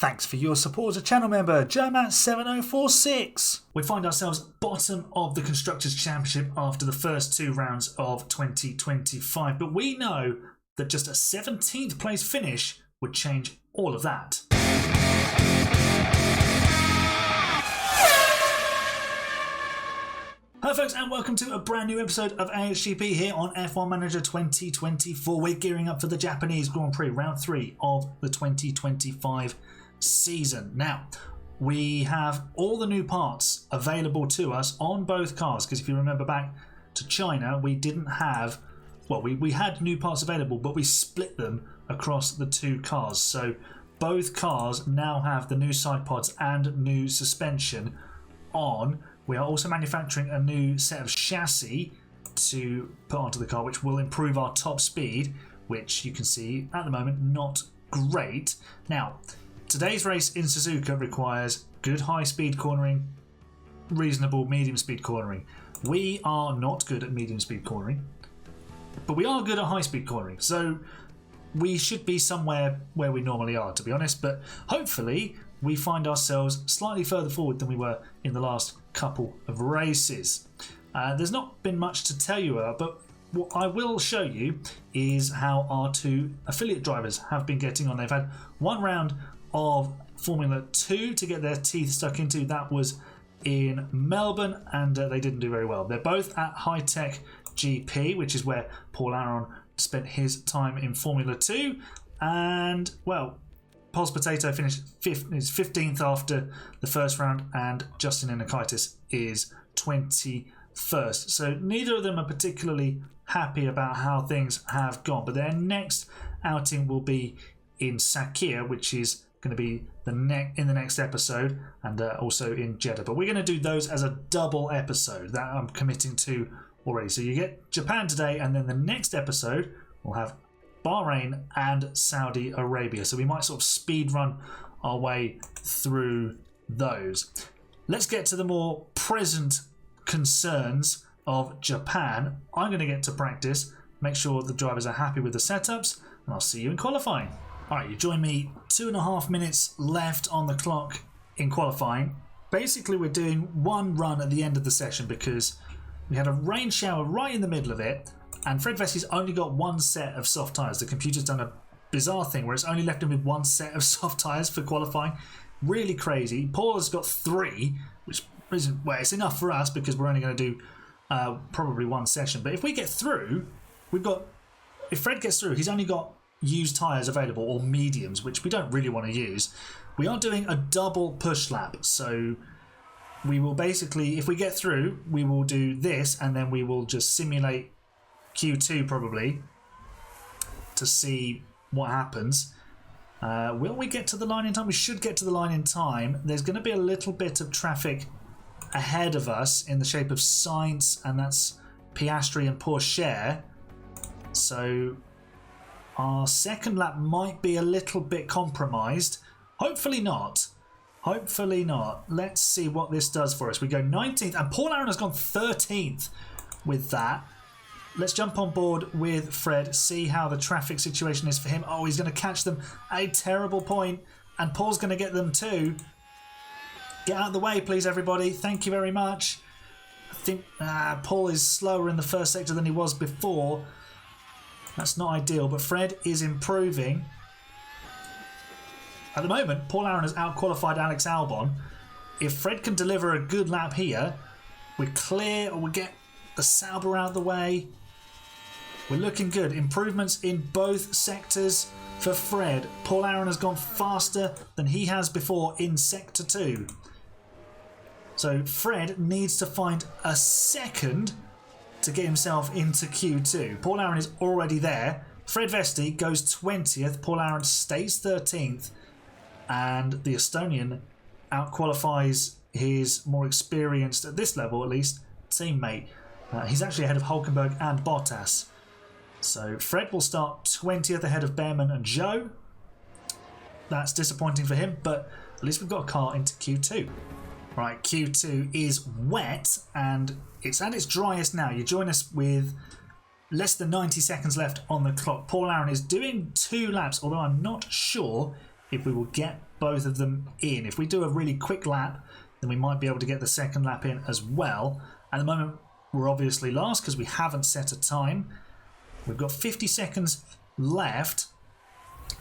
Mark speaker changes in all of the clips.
Speaker 1: Thanks for your support as a channel member, Germat7046. We find ourselves bottom of the Constructors' Championship after the first two rounds of 2025, but we know that just a 17th place finish would change all of that. Hello folks and welcome to a brand new episode of Ahgp here on F1 Manager 2024. We're gearing up for the Japanese Grand Prix round 3 of the 2025 season. Now, we have all the new parts available to us on both cars, because if you remember back to China, we didn't have, well, we had new parts available, but we split them across the two cars. So both cars now have the new side pods and new suspension on. We are also manufacturing a new set of chassis to put onto the car, which will improve our top speed, which you can see at the moment not great. Now, today's race in Suzuka requires good high speed cornering, reasonable medium speed cornering. We are not good at medium speed cornering, but we are good at high speed cornering. So we should be somewhere where we normally are, to be honest, but hopefully we find ourselves slightly further forward than we were in the last couple of races. There's not been much to tell you about, but what I will show you is how our two affiliate drivers have been getting on. They've had one round of Formula 2 to get their teeth stuck into. That was in Melbourne, and they didn't do very well. They're both at High Tech GP, which is where Paul Aron spent his time in Formula 2, and well, Paul's Potato finished 15th after the first round, and Justin Inakaitis is 21st. So neither of them are particularly happy about how things have gone, but their next outing will be in Sakhir, which is going to be in the next episode, and also in Jeddah. But we're going to do those as a double episode that I'm committing to already. So you get Japan today, and then the next episode we'll have Bahrain and Saudi Arabia. So we might sort of speed run our way through those. Let's get to the more present concerns of Japan. I'm going to get to practice, make sure the drivers are happy with the setups, and I'll see you in qualifying. Alright, you join me 2.5 minutes left on the clock in qualifying. Basically, we're doing one run at the end of the session because we had a rain shower right in the middle of it, and Fred Vessi's only got one set of soft tyres. The computer's done a bizarre thing where it's only left him with one set of soft tyres for qualifying. Really crazy. Paul has got 3, which isn't, well, it's enough for us because we're only going to do probably one session. But if we get through, if Fred gets through, he's only got used tyres available, or mediums, which we don't really want to use. We are doing a double push lap. So we will basically, if we get through, we will do this, and then we will just simulate Q2 probably to see what happens. Will we get to the line in time? We should get to the line in time. There's going to be a little bit of traffic ahead of us in the shape of Sainz, and that's Piastri and Pourchaire. So our second lap might be a little bit compromised. Hopefully not. Hopefully not. Let's see what this does for us. We go 19th, and Paul Aron has gone 13th with that. Let's jump on board with Fred, see how the traffic situation is for him. Oh, he's going to catch them at a terrible point, and Paul's going to get them too. Get out of the way, please, everybody. Thank you very much. I think Paul is slower in the first sector than he was before. That's not ideal, but Fred is improving. At the moment, Paul Aron has out-qualified Alex Albon. If Fred can deliver a good lap here, we're clear, or we get the Sauber out of the way. We're looking good. Improvements in both sectors for Fred. Paul Aron has gone faster than he has before in Sector 2. So Fred needs to find a second to get himself into Q2. Paul Aron is already there. Fred Vesti goes 20th. Paul Aron stays 13th. And the Estonian out-qualifies his more experienced, at this level at least, teammate. He's actually ahead of Hulkenberg and Bottas. So Fred will start 20th ahead of Behrman and Joe. That's disappointing for him, but at least we've got a car into Q2. Right, Q2 is wet, and it's at its driest now. You join us with less than 90 seconds left on the clock. Paul Aron is doing 2 laps, although I'm not sure if we will get both of them in. If we do a really quick lap, then we might be able to get the second lap in as well. At the moment, we're obviously last because we haven't set a time. We've got 50 seconds left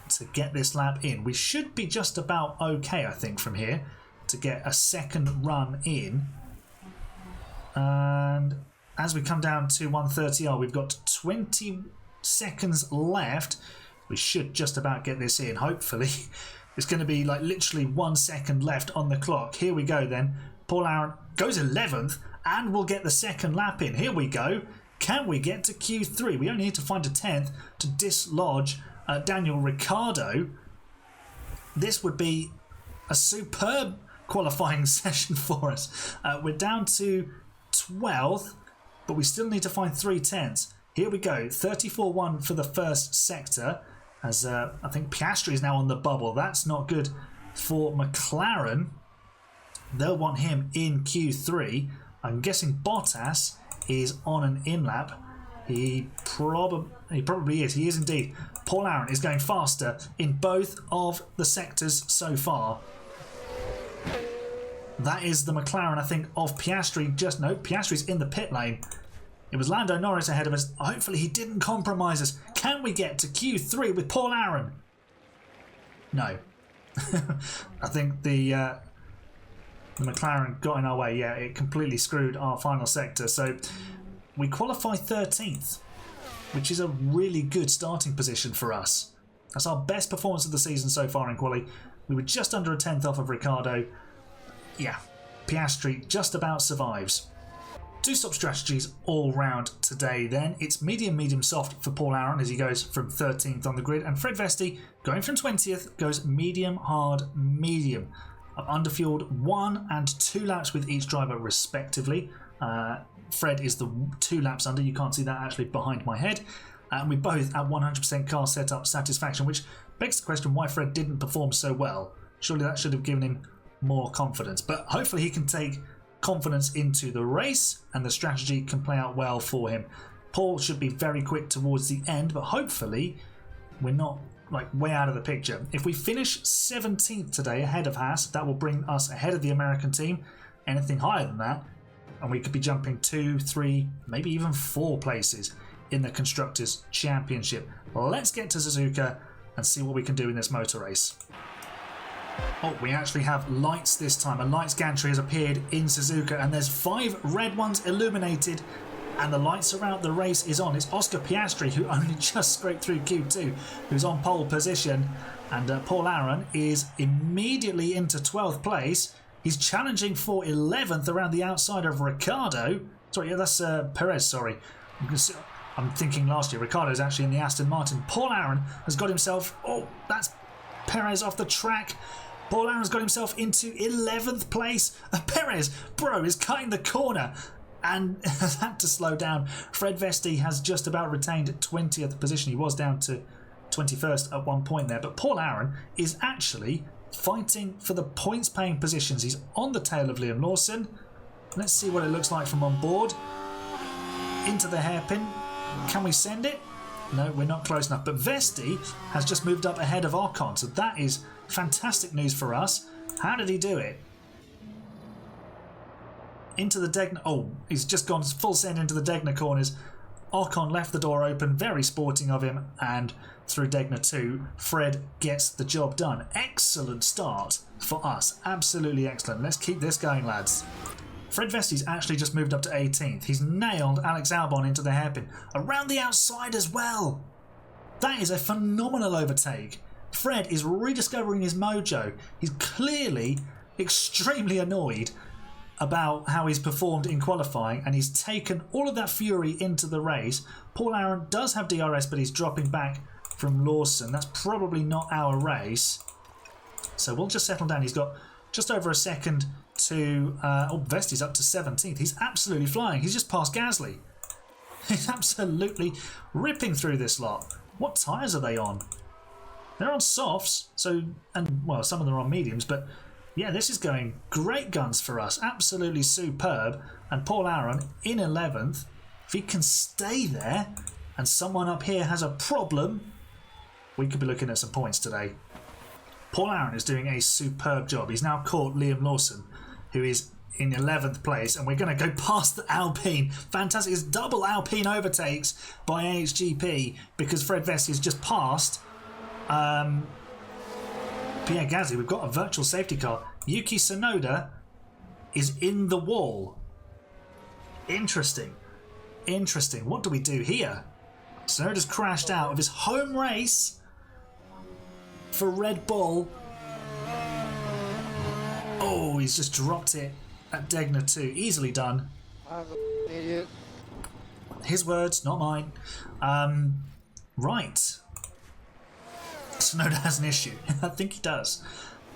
Speaker 1: to get this lap in. We should be just about okay, I think, from here to get a second run in. And as we come down to 130R, we've got 20 seconds left. We should just about get this in, hopefully. It's going to be like literally 1 second left on the clock. Here we go then. Paul Aaron goes 11th and we'll get the second lap in. Here we go. Can we get to Q3? We only need to find a 10th to dislodge Daniel Ricciardo. This would be a superb qualifying session for us. We're down to 12th, but we still need to find 3 tenths. Here we go. 34.1 for the first sector. As I think Piastri is now on the bubble. That's not good for McLaren. They'll want him in Q3. I'm guessing Bottas is on an in-lap. He probably is. He is indeed. Paul Aaron is going faster in both of the sectors so far. That is the McLaren, I think, of Piastri. Piastri's in the pit lane. It was Lando Norris ahead of us. Hopefully he didn't compromise us. Can we get to Q3 with Paul Aaron? No. I think the McLaren got in our way. Yeah, it completely screwed our final sector. So we qualify 13th, which is a really good starting position for us. That's our best performance of the season so far in quali. We were just under a 10th off of Ricciardo. Yeah, Piastri just about survives. 2-stop strategies all round today then. It's medium, medium, soft for Paul Aaron as he goes from 13th on the grid. And Fred Vesti, going from 20th, goes medium, hard, medium. I've underfueled 1 and 2 laps with each driver respectively. Fred is the 2 laps under. You can't see that actually behind my head. And we both at 100% car setup satisfaction, which begs the question why Fred didn't perform so well. Surely that should have given him more confidence. But hopefully he can take confidence into the race and the strategy can play out well for him. Paul should be very quick towards the end, but hopefully we're not like way out of the picture. If we finish 17th today ahead of Haas, that will bring us ahead of the American team. Anything higher than that and we could be jumping 2, 3, maybe even 4 places in the Constructors' Championship. Let's get to Suzuka and see what we can do in this motor race. Oh, we actually have lights this time. A lights gantry has appeared in Suzuka and there's 5 red ones illuminated and the lights around the race is on. It's Oscar Piastri, who only just scraped through Q2, who's on pole position, and Paul Aaron is immediately into 12th place. He's challenging for 11th around the outside of Ricciardo. Sorry, yeah, that's Perez, sorry. I'm thinking last year. Ricciardo's actually in the Aston Martin. Paul Aaron has got himself... Oh, that's Perez off the track. Paul Aaron's got himself into 11th place. Perez, bro, is cutting the corner and has had to slow down. Fred Vesti has just about retained 20th position. He was down to 21st at one point there. But Paul Aaron is actually fighting for the points-paying positions. He's on the tail of Liam Lawson. Let's see what it looks like from on board. Into the hairpin. Can we send it? No, we're not close enough. But Vesti has just moved up ahead of Ocon. So that is fantastic news for us. How did he do it? Into the Degner... Oh, he's just gone full send into the Degner corners. Ocon left the door open. Very sporting of him. And through Degner 2, Fred gets the job done. Excellent start for us. Absolutely excellent. Let's keep this going, lads. Fred Vesti's actually just moved up to 18th. He's nailed Alex Albon into the hairpin. Around the outside as well. That is a phenomenal overtake. Fred is rediscovering his mojo. He's clearly extremely annoyed about how he's performed in qualifying, and he's taken all of that fury into the race. Paul Aaron does have DRS, but he's dropping back from Lawson. That's probably not our race. So we'll just settle down. He's got just over a second to... oh, Vesti's up to 17th. He's absolutely flying. He's just passed Gasly. He's absolutely ripping through this lot. What tyres are they on? They're on softs, so... and, well, some of them are on mediums, but... yeah, this is going great guns for us. Absolutely superb. And Paul Aaron in 11th. If he can stay there and someone up here has a problem, we could be looking at some points today. Paul Aaron is doing a superb job. He's now caught Liam Lawson, who is in 11th place, and we're going to go past the Alpine. Fantastic. It's double Alpine overtakes by Ahgp because Fred Vesti has just passed Pierre Gasly. We've got a virtual safety car. Yuki Tsunoda is in the wall. Interesting. Interesting. What do we do here? Tsunoda's crashed out of his home race for Red Bull. Oh, he's just dropped it at Degner too. Easily done.
Speaker 2: I'm an idiot.
Speaker 1: His words, not mine. Right. Tsunoda has an issue. I think he does.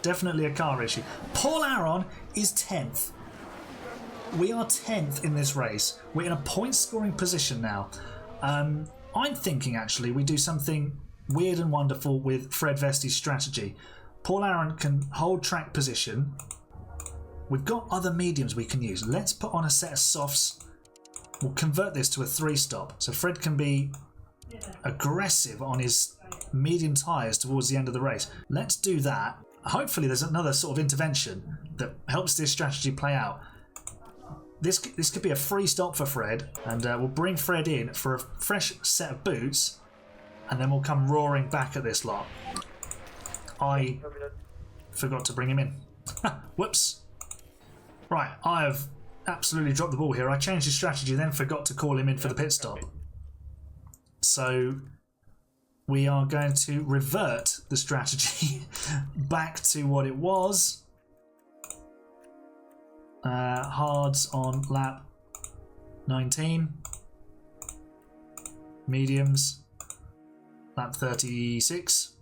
Speaker 1: Definitely a car issue. Paul Aaron is 10th. We are 10th in this race. We're in a point scoring position now. I'm thinking actually we do something weird and wonderful with Fred Vesti's strategy. Paul Aaron can hold track position. We've got other mediums we can use. Let's put on a set of softs. We'll convert this to a 3-stop. So Fred can be aggressive on his medium tyres towards the end of the race. Let's do that. Hopefully there's another sort of intervention that helps this strategy play out. This could be a free stop for Fred, and we'll bring Fred in for a fresh set of boots, and then we'll come roaring back at this lot. I forgot to bring him in. Whoops. Right, I have absolutely dropped the ball here. I changed his strategy, then forgot to call him in for the pit stop. So we are going to revert the strategy back to what it was. Hards on lap 19. Mediums lap 36.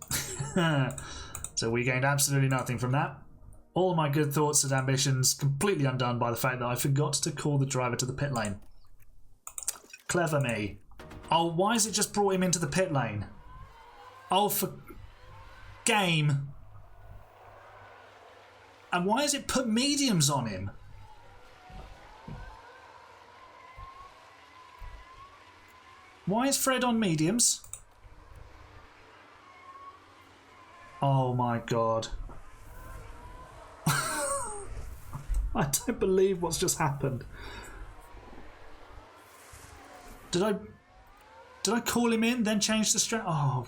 Speaker 1: So we gained absolutely nothing from that. All my good thoughts and ambitions completely undone by the fact that I forgot to call the driver to the pit lane. Clever me. Oh, why has it just brought him into the pit lane? Oh, for game. And why has it put mediums on him? Why is Fred on mediums? Oh my god. I don't believe what's just happened. Did I call him in, then change the strat? Oh,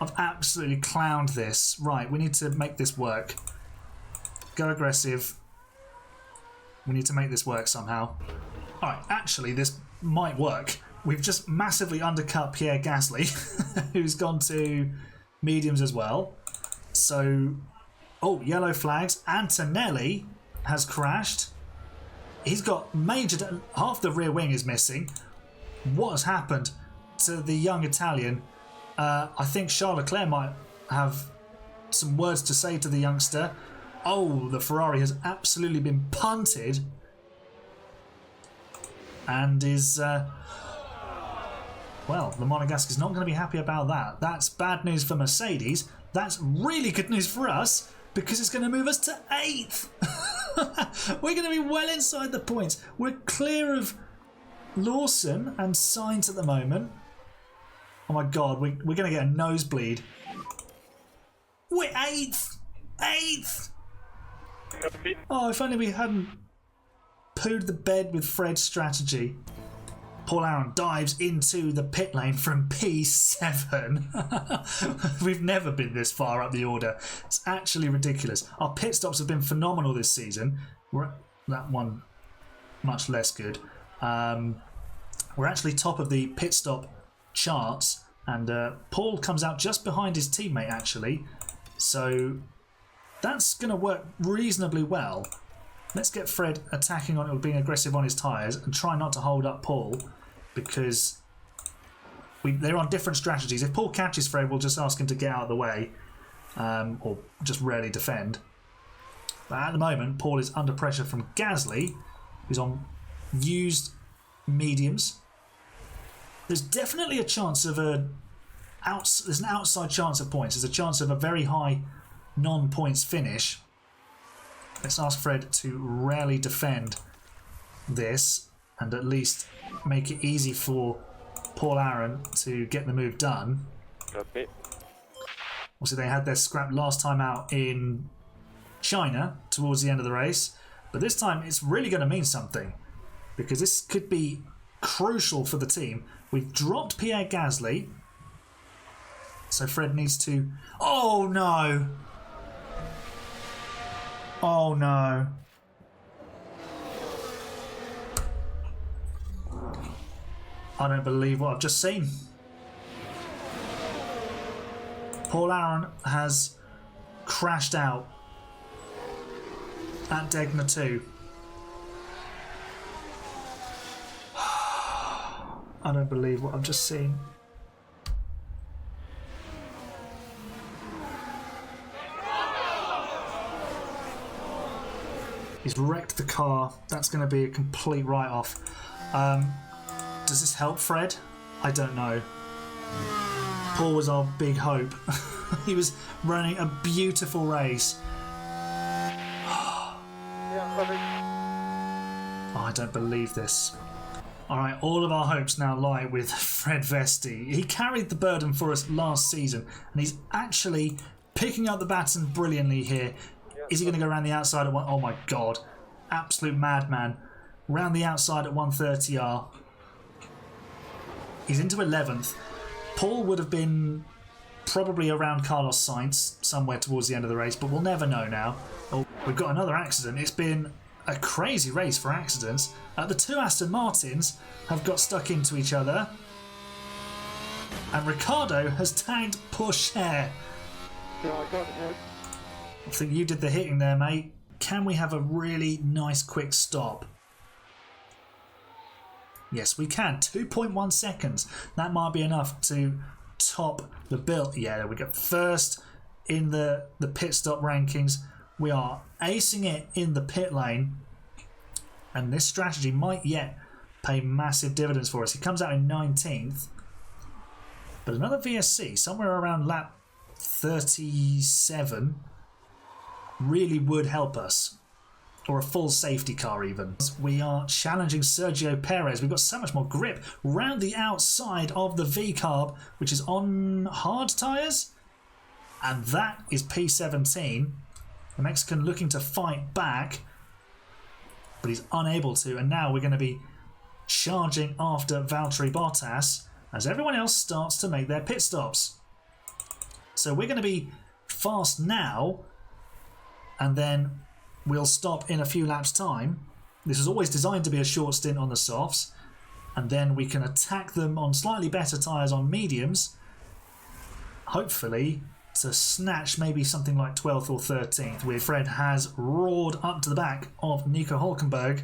Speaker 1: I've absolutely clowned this. Right, we need to make this work. Go aggressive. We need to make this work somehow. Alright, actually this might work. We've just massively undercut Pierre Gasly, who's gone to mediums as well. So, oh, yellow flags. Antonelli has crashed. He's got major... half the rear wing is missing. What has happened to the young Italian? I think Charles Leclerc might have some words to say to the youngster. Oh, the Ferrari has absolutely been punted. And is... well, the Monegasque's not going to be happy about that. That's bad news for Mercedes. That's really good news for us, because it's going to move us to 8th. We're going to be well inside the points. We're clear of Lawson and Sainz at the moment. Oh my god, we're going to get a nosebleed. We're 8th! 8th! Oh, if only we hadn't pooed the bed with Fred's strategy. Paul Aaron dives into the pit lane from P7. We've never been this far up the order. It's actually ridiculous. Our pit stops have been phenomenal this season. That one much less good. We're actually top of the pit stop charts, and Paul comes out just behind his teammate actually. So that's going to work reasonably well. Let's get Fred attacking on it, being aggressive on his tyres, and try not to hold up Paul, because they're on different strategies. If Paul catches Fred, we'll just ask him to get out of the way, or just rarely defend. But at the moment, Paul is under pressure from Gasly, who's on used mediums. There's definitely a chance of there's an outside chance of points. There's a chance of a very high non-points finish. Let's ask Fred to rarely defend this and at least make it easy for Paul Aaron to get the move done.
Speaker 2: Copy.
Speaker 1: Obviously, they had their scrap last time out in China towards the end of the race. But this time, it's really going to mean something, because this could be crucial for the team. We've dropped Pierre Gasly. So Fred needs to... Oh, no. Oh, no. I don't believe what I've just seen. Paul Aaron has crashed out at Degner 2. I don't believe what I've just seen. He's wrecked the car. That's going to be a complete write-off. Does this help Fred? I don't know. Paul was our big hope. He was running a beautiful race. Oh, I don't believe this. Alright, all of our hopes now lie with Fred Vesti. He carried the burden for us last season, and he's actually picking up the baton brilliantly here. Is he going to go around the outside at one? Oh my god. Absolute madman. Round the outside at 130R. He's into 11th. Paul would have been probably around Carlos Sainz somewhere towards the end of the race, but we'll never know now. Oh, we've got another accident. It's been a crazy race for accidents. The two Aston Martins have got stuck into each other. And Ricardo has tagged Pourchaire.
Speaker 2: Yeah, I got hit.
Speaker 1: I think you did the hitting there, mate. Can we have a really nice quick stop? Yes, we can. 2.1 seconds. That might be enough to top the bill. Yeah, there we go. First in the pit stop rankings. We are acing it in the pit lane. And this strategy might yet pay massive dividends for us. He comes out in 19th. But another VSC, somewhere around lap 37, really would help us. Or a full safety car even. We are challenging Sergio Perez. We've got so much more grip round the outside of the V-carb, which is on hard tyres. And that is P17. The Mexican looking to fight back, but he's unable to. And now we're going to be charging after Valtteri Bottas as everyone else starts to make their pit stops. So we're going to be fast now, and then we'll stop in a few laps' time. This is always designed to be a short stint on the softs, and then we can attack them on slightly better tyres on mediums, hopefully to snatch maybe something like 12th or 13th, where Fred has roared up to the back of Nico Hülkenberg,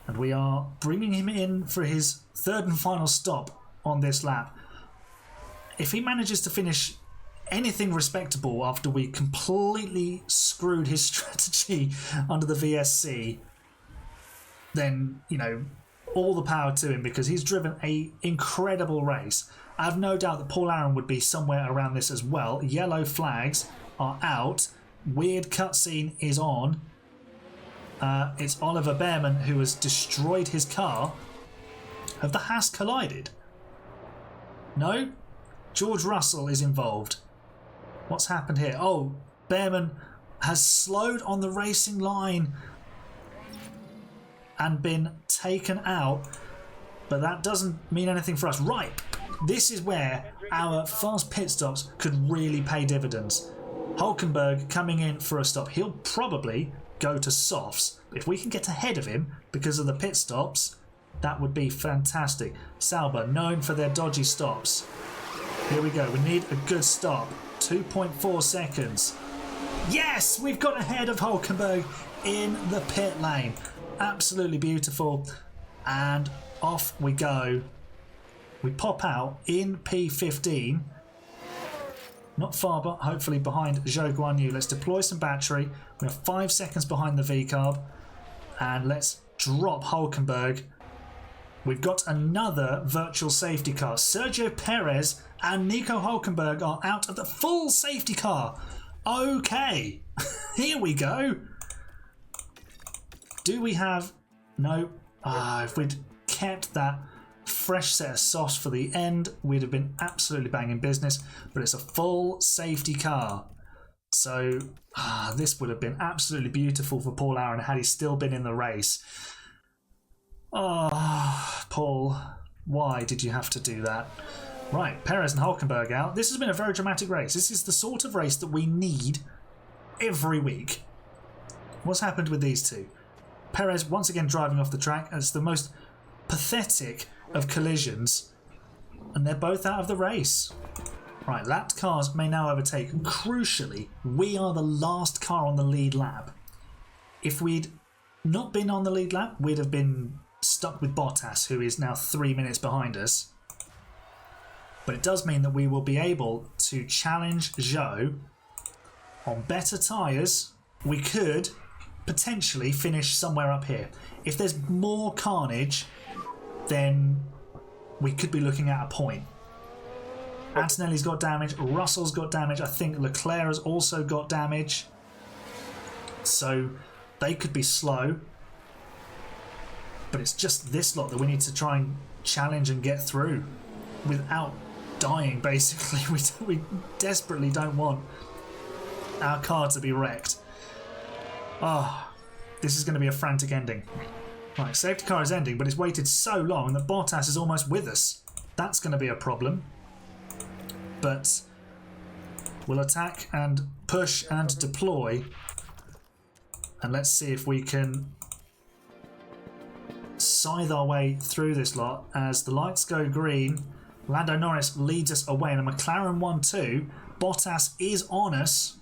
Speaker 1: and we are bringing him in for his third and final stop on this lap. If he manages to finish anything respectable after we completely screwed his strategy under the VSC, then, you know, all the power to him, because he's driven an incredible race. I have no doubt that Paul Aaron would be somewhere around this as well. Yellow flags are out. Weird cutscene is on. It's Oliver Behrman who has destroyed his car. Have the Haas collided? No? George Russell is involved. What's happened here? Oh, Behrman has slowed on the racing line and been taken out, but that doesn't mean anything for us. Right, this is where our fast pit stops could really pay dividends. Hülkenberg coming in for a stop. He'll probably go to softs. If we can get ahead of him because of the pit stops, that would be fantastic. Sauber, known for their dodgy stops. Here we go. We need a good stop. 2.4 seconds. Yes, we've got ahead of Hülkenberg in the pit lane. Absolutely beautiful. And off we go. We pop out in P15. Not far, but hopefully behind Zhou Guanyu. Let's deploy some battery. We're 5 seconds behind the V-carb. And let's drop Hülkenberg. We've got another virtual safety car. Sergio Perez and Nico Hülkenberg are out of the full safety car. Okay, here we go. Do we have... No. If we'd kept that fresh set of softs for the end, we'd have been absolutely banging business, but it's a full safety car. So this would have been absolutely beautiful for Paul Aaron had he still been in the race. Oh, Paul, why did you have to do that? Right, Perez and Hulkenberg out. This has been a very dramatic race. This is the sort of race that we need every week. What's happened with these two? Perez once again driving off the track. It's the most pathetic of collisions, and they're both out of the race. Right, lapped cars may now overtake. Crucially, we are the last car on the lead lap. If we'd not been on the lead lap, we'd have been stuck with Bottas, who is now 3 minutes behind us. But it does mean that we will be able to challenge Zhou on better tyres. We could potentially finish somewhere up here. If there's more carnage, then we could be looking at a point. Antonelli's got damage, Russell's got damage, I think Leclerc has also got damage. So they could be slow. But it's just this lot that we need to try and challenge and get through without dying, basically. We desperately don't want our car to be wrecked. This is going to be a frantic ending. Right, safety car is ending, but it's waited so long that Bottas is almost with us. That's going to be a problem. But we'll attack and push and deploy. And let's see if we can scythe our way through this lot. As the lights go green, Lando Norris leads us away in a McLaren 1-2. Bottas is on us.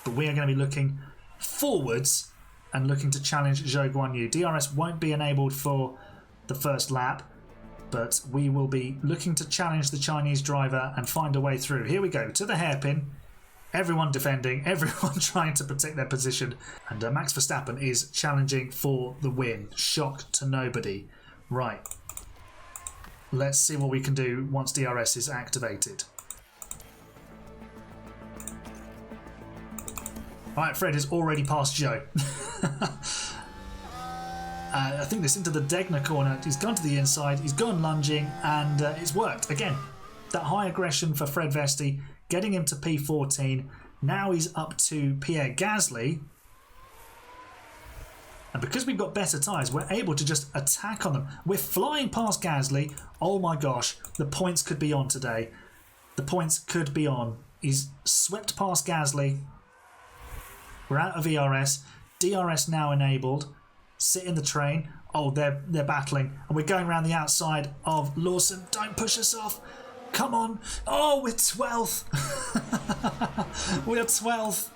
Speaker 1: But we are going to be looking forwards and looking to challenge Zhou Guanyu. DRS won't be enabled for the first lap, but we will be looking to challenge the Chinese driver and find a way through. Here we go, to the hairpin. Everyone defending, everyone trying to protect their position. And Max Verstappen is challenging for the win. Shock to nobody. Right. Let's see what we can do once DRS is activated. Alright, Fred is already past Zhou. I think this into the Degner corner. He's gone to the inside, he's gone lunging, and it's worked. Again, that high aggression for Fred Vesti, getting him to P14. Now he's up to Pierre Gasly. And because we've got better tyres, we're able to just attack on them. We're flying past Gasly. Oh my gosh, the points could be on today. The points could be on. He's swept past Gasly. We're out of ERS. DRS now enabled. Sit in the train. Oh, they're battling. And we're going around the outside of Lawson. Don't push us off. Come on. Oh, we're 12th. We're 12th.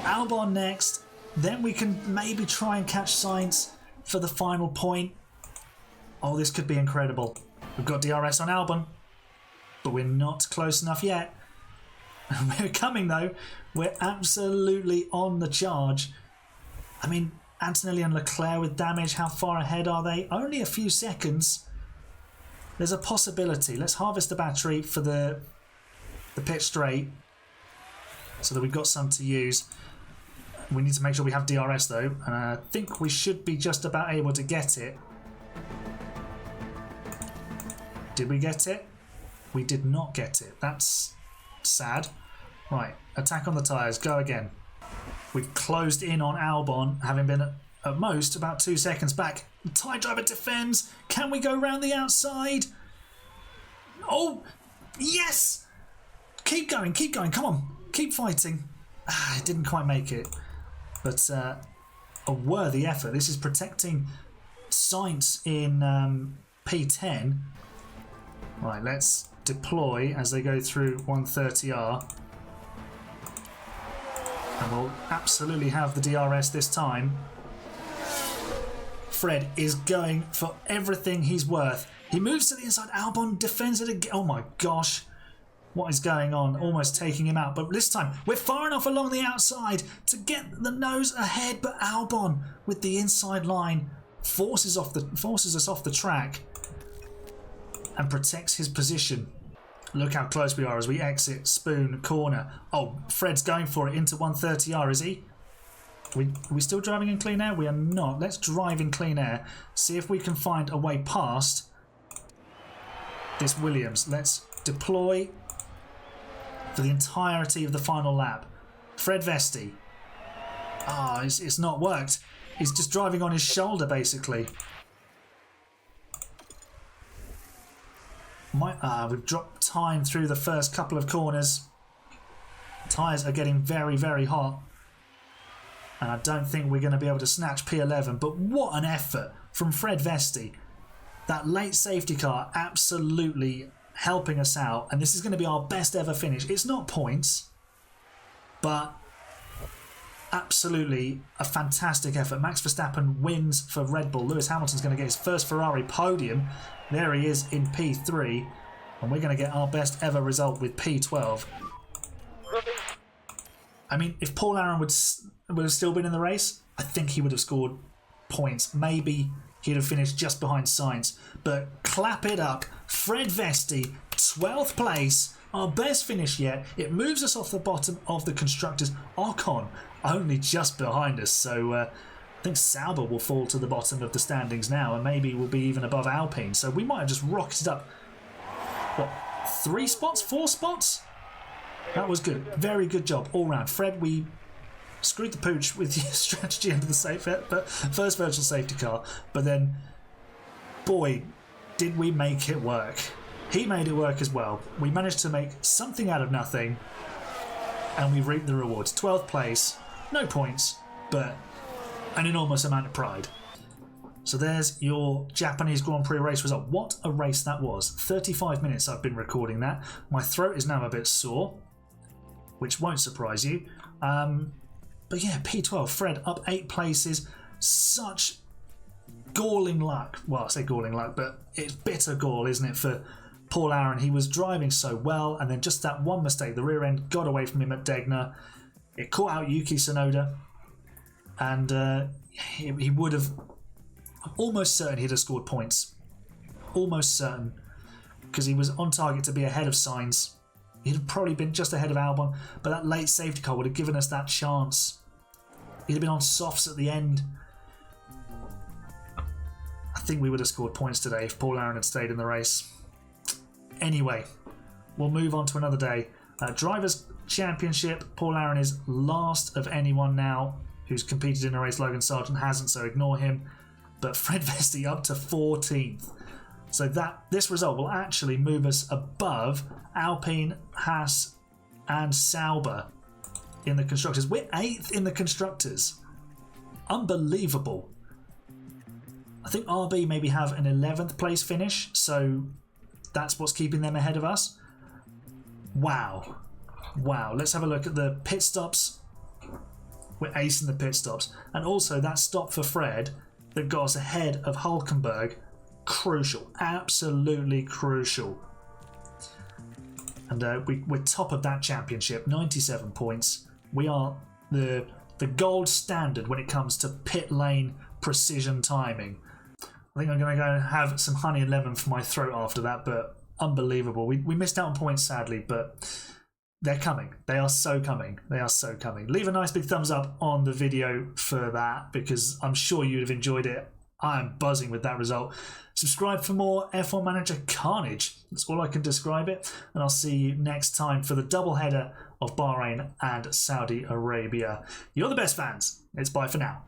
Speaker 1: Albon next. Then we can maybe try and catch Sainz for the final point. Oh, this could be incredible. We've got DRS on Albon, but we're not close enough yet. We're coming though. We're absolutely on the charge. I mean, Antonelli and Leclerc with damage. How far ahead are they? Only a few seconds. There's a possibility. Let's harvest the battery for the pit straight so that we've got some to use. We need to make sure we have DRS though, and I think we should be just about able to get it. Did we get it? We did not get it. That's sad. Right, attack on the tyres, go again. We've closed in on Albon, having been at most about 2 seconds back. The tyre driver defends. Can we go round the outside? Oh, yes! Keep going, come on. Keep fighting. I didn't quite make it. But a worthy effort. This is protecting Sainz in P10. Right, let's deploy as they go through 130R. And we'll absolutely have the DRS this time. Fred is going for everything he's worth. He moves to the inside. Albon defends it again. Oh my gosh. What is going on? Almost taking him out. But this time, we're far enough along the outside to get the nose ahead. But Albon, with the inside line, forces us off the track and protects his position. Look how close we are as we exit Spoon corner. Oh, Fred's going for it into 130R, is he? Are we still driving in clean air? We are not. Let's drive in clean air. See if we can find a way past this Williams. Let's deploy for the entirety of the final lap. Fred Vesti. Ah, it's not worked. He's just driving on his shoulder, basically. We've dropped time through the first couple of corners. Tyres are getting very, very hot. And I don't think we're going to be able to snatch P11. But what an effort from Fred Vesti. That late safety car absolutely helping us out. And this is going to be our best ever finish. It's not points, but absolutely a fantastic effort. Max Verstappen wins for Red Bull. Lewis Hamilton's going to get his first Ferrari podium. There he is in P3. And we're going to get our best ever result with P12. I mean, if Paul Aaron would have still been in the race, I think he would have scored points. Maybe he'd have finished just behind Sainz. But clap it up. Fred Vesti, 12th place. Our best finish yet. It moves us off the bottom of the constructors. Ocon only just behind us. So I think Sauber will fall to the bottom of the standings now. And maybe we'll be even above Alpine. So we might have just rocketed up, what, 3 spots? 4 spots? That was good. Very good job all round. Fred, we screwed the pooch with your strategy under the first virtual safety car. But then, boy, did we make it work. He made it work as well. We managed to make something out of nothing. And we reaped the rewards. 12th place. No points, but an enormous amount of pride. So there's your Japanese Grand Prix race result. What a race that was. 35 minutes I've been recording that. My throat is now a bit sore, which won't surprise you. But yeah, P12, Fred up 8 places. Such galling luck. Well, I say galling luck, but it's bitter gall, isn't it, for Paul Aaron? He was driving so well, and then just that one mistake, the rear end got away from him at Degner. It caught out Yuki Tsunoda, and he would have, almost certain he'd have scored points. Almost certain, because he was on target to be ahead of Sainz. He'd have probably been just ahead of Albon, but that late safety car would have given us that chance. He'd have been on softs at the end. I think we would have scored points today if Paul Aaron had stayed in the race. Anyway, we'll move on to another day. Drivers' Championship, Paul Aaron is last of anyone now who's competed in a race. Logan Sargent hasn't, so ignore him. But Fred Vesti up to 14th. So this result will actually move us above Alpine, Haas and Sauber in the Constructors. We're 8th in the Constructors. Unbelievable. I think RB maybe have an 11th place finish, so that's what's keeping them ahead of us. Wow. Wow. Let's have a look at the pit stops. We're acing the pit stops. And also that stop for Fred that got us ahead of Hulkenberg. Crucial. Absolutely crucial. And we're top of that championship. 97 points. We are the gold standard when it comes to pit lane precision timing. I think I'm going to go and have some honey and lemon for my throat after that, but unbelievable. We missed out on points, sadly, but they're coming. They are so coming. They are so coming. Leave a nice big thumbs up on the video for that, because I'm sure you'd have enjoyed it. I am buzzing with that result. Subscribe for more F1 Manager carnage. That's all I can describe it. And I'll see you next time for the double header of Bahrain and Saudi Arabia. You're the best, fans. It's bye for now.